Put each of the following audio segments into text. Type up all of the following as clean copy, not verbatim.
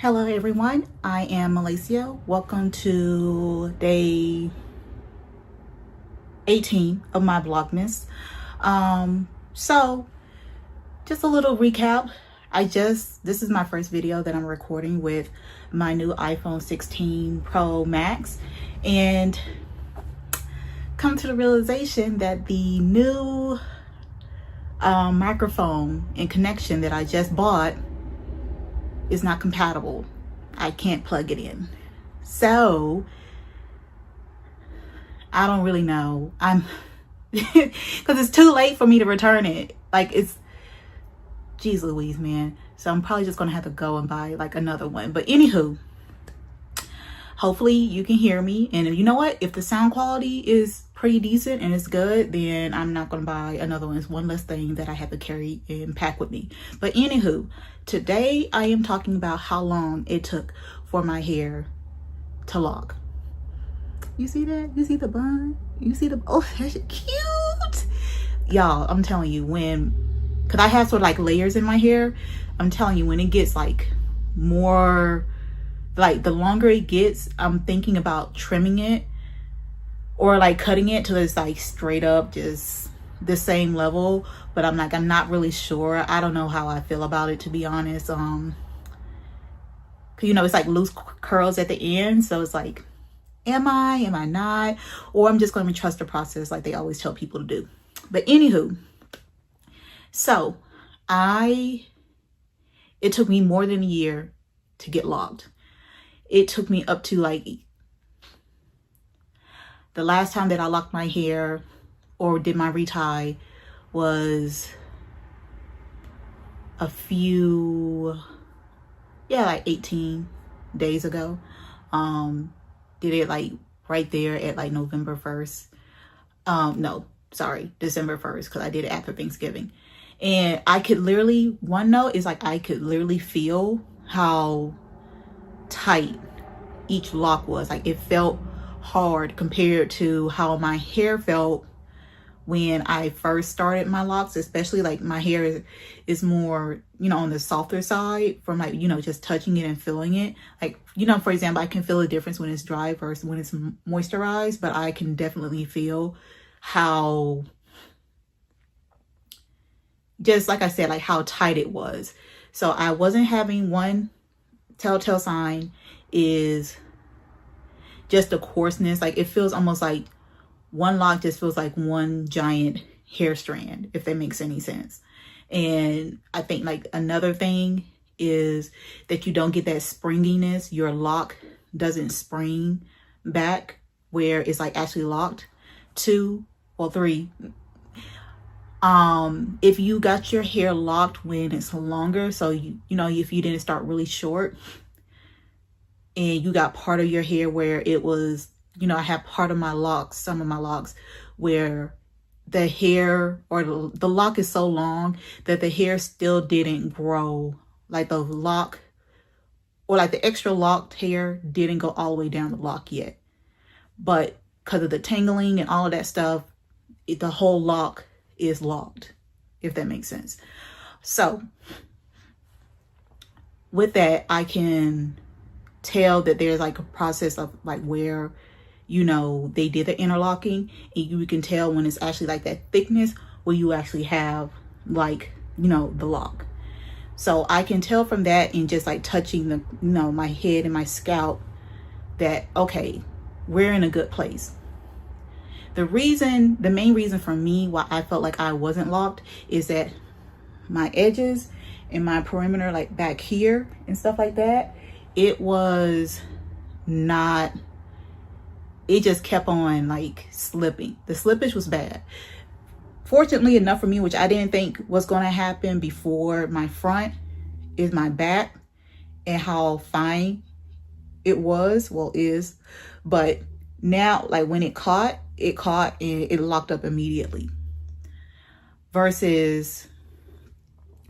Hello everyone, I am Malaceo. Welcome to day 18 of my Vlogmas. So just a little recap. This is my first video that I'm recording with my new iPhone 16 Pro Max, and come to the realization that the new microphone and connection that I just bought is not compatible. I can't plug it in. So I don't really know. I'm because it's too late for me to return it. Like, it's, geez Louise, man. So I'm probably just gonna have to go and buy like another one. But anywho, hopefully you can hear me. And you know what? If the sound quality is pretty decent and it's good, then I'm not gonna buy another one. It's one less thing that I have to carry and pack with me. But anywho, today I am talking about how long it took for my hair to lock. You see that? You see the bun? You see the, oh, that's cute. Y'all, I'm telling you, cause I have sort of like layers in my hair. I'm telling you, when it gets like more, like the longer it gets, I'm thinking about trimming it or like cutting it till it's like straight up just the same level. But I'm not really sure. I don't know how I feel about it, to be honest. You know, it's like loose curls at the end. So it's like, am I not? Or I'm just going to trust the process like they always tell people to do. But anywho, so it took me more than a year to get locked. It took me up to like, the last time that I locked my hair or did my retie was a few, like 18 days ago. Did it like right there at like November 1st. No, sorry, December 1st, because I did it after Thanksgiving. And I could literally, one note is like I could literally feel how tight each lock was. Like it felt hard compared to how my hair felt when I first started my locks, especially like my hair is more, you know, on the softer side from like, you know, just touching it and feeling it. Like, you know, for example, I can feel a difference when it's dry versus when it's moisturized, but I can definitely feel how, just like I said, like how tight it was. So I wasn't having, one telltale sign is just the coarseness. Like it feels almost like one lock just feels like one giant hair strand, if that makes any sense. And I think like another thing is that you don't get that springiness. Your lock doesn't spring back where it's like actually locked. 2 or 3, if you got your hair locked when it's longer, so you know, if you didn't start really short and you got part of your hair where it was, you know, I have part of my locks, some of my locks, where the hair or the lock is so long that the hair still didn't grow. Like the lock or like the extra locked hair didn't go all the way down the lock yet. But because of the tangling and all of that stuff, the whole lock is locked, if that makes sense. So with that, I can tell that there's like a process of like where, you know, they did the interlocking, and you can tell when it's actually like that thickness where you actually have like, you know, the lock. So I can tell from that and just like touching the, you know, my head and my scalp that, okay, we're in a good place. The main reason for me why I felt like I wasn't locked is that my edges and my perimeter, like back here and stuff like that, it was not, it just kept on like slipping. The slippage was bad. Fortunately enough for me, which I didn't think was going to happen before, my front is my back and how fine it was, well, is. But now, like when it caught and it locked up immediately. Versus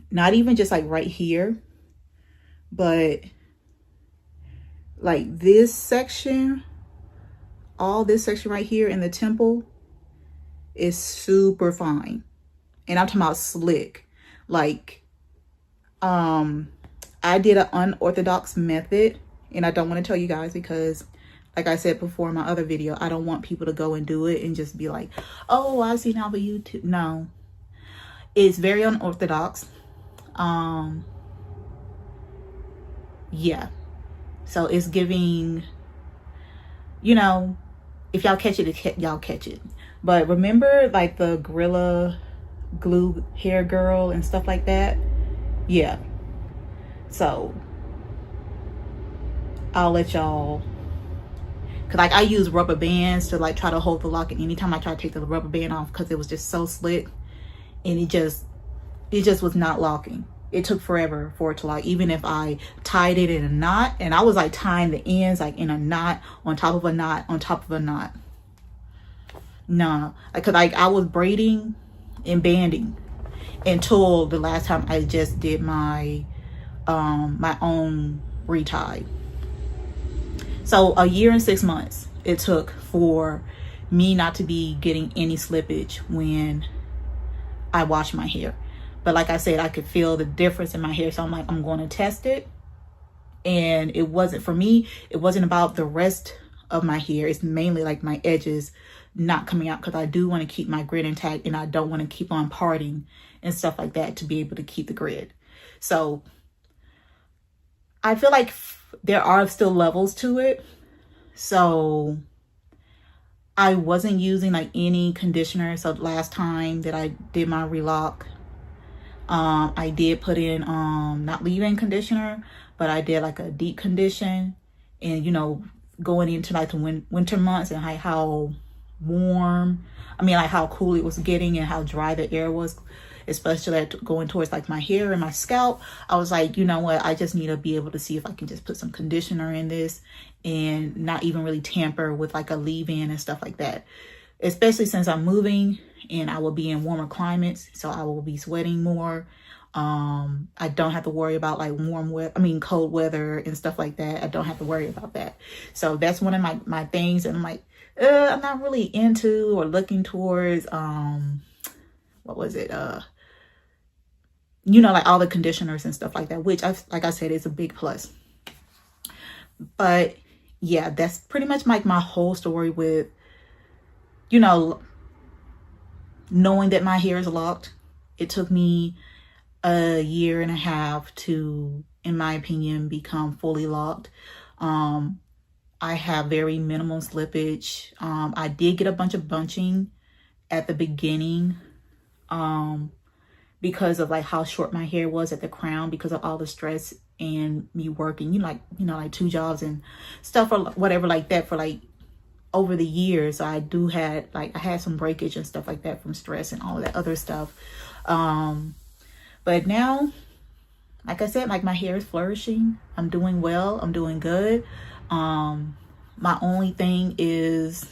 not even just like right here, but like this section, all this section right here in the temple is super fine. And I'm talking about slick. Like, I did an unorthodox method, and I don't want to tell you guys because, like I said before in my other video, I don't want people to go and do it and just be like, oh, I've seen off of YouTube. No, it's very unorthodox. Yeah, so it's giving, you know, if y'all catch it, y'all catch it. But remember, like the Gorilla Glue hair girl and stuff like that? Yeah. So I'll let y'all, cause like I use rubber bands to like try to hold the lock, and anytime I try to take the rubber band off, because it was just so slick, and it just was not locking. It took forever for it to lock, even if I tied it in a knot, and I was like tying the ends like in a knot on top of a knot on top of a knot. Nah, because like I was braiding and banding until the last time I just did my my own retie. So 1 year and 6 months it took for me not to be getting any slippage when I wash my hair. But like I said, I could feel the difference in my hair. So I'm like, I'm going to test it. And it wasn't, for me, it wasn't about the rest of my hair. It's mainly like my edges not coming out, because I do want to keep my grid intact, and I don't want to keep on parting and stuff like that to be able to keep the grid. So I feel like there are still levels to it. So I wasn't using like any conditioner. So last time that I did my relock, I did put in not leave-in conditioner, but I did like a deep condition. And you know, going into like the winter months and like how warm, I mean like how cool it was getting and how dry the air was, especially like going towards like my hair and my scalp, I was like, you know what, I just need to be able to see if I can just put some conditioner in this and not even really tamper with like a leave-in and stuff like that, especially since I'm moving and I will be in warmer climates, so I will be sweating more. I don't have to worry about like cold weather and stuff like that. I don't have to worry about that. So that's one of my things. And I'm like, I'm not really into or looking towards, what was it? You know, like all the conditioners and stuff like that, which like I said, is a big plus. But yeah, that's pretty much like my whole story with, you know, knowing that my hair is locked. It took me 1.5 years to, in my opinion, become fully locked. I have very minimal slippage. I did get a bunch of bunching at the beginning because of like how short my hair was at the crown, because of all the stress and me working, like 2 jobs and stuff or whatever like that for like over the years. I had some breakage and stuff like that from stress and all of that other stuff. But now, like I said, like my hair is flourishing. I'm doing well. I'm doing good. My only thing is,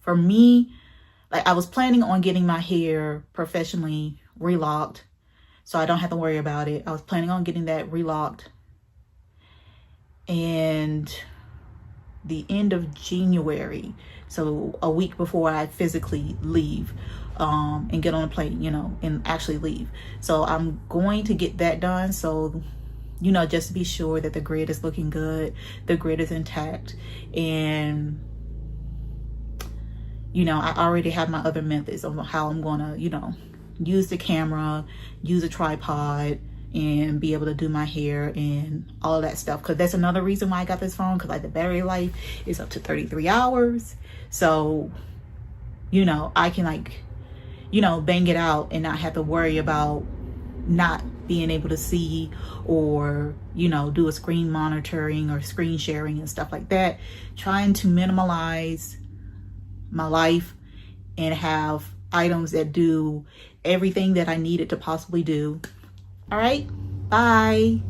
for me, like I was planning on getting my hair professionally relocked, so I don't have to worry about it. I was planning on getting that relocked, and the end of January, so a week before I physically leave and get on a plane, and actually leave. So I'm going to get that done, so just to be sure that the grid is looking good, the grid is intact, and I already have my other methods of how I'm gonna use the camera, use a tripod, and be able to do my hair and all of that stuff. Because that's another reason why I got this phone, because like the battery life is up to 33 hours. So I can bang it out and not have to worry about not being able to see or do a screen monitoring or screen sharing and stuff like that. Trying to minimize my life and have items that do everything that I needed to possibly do. All right, bye.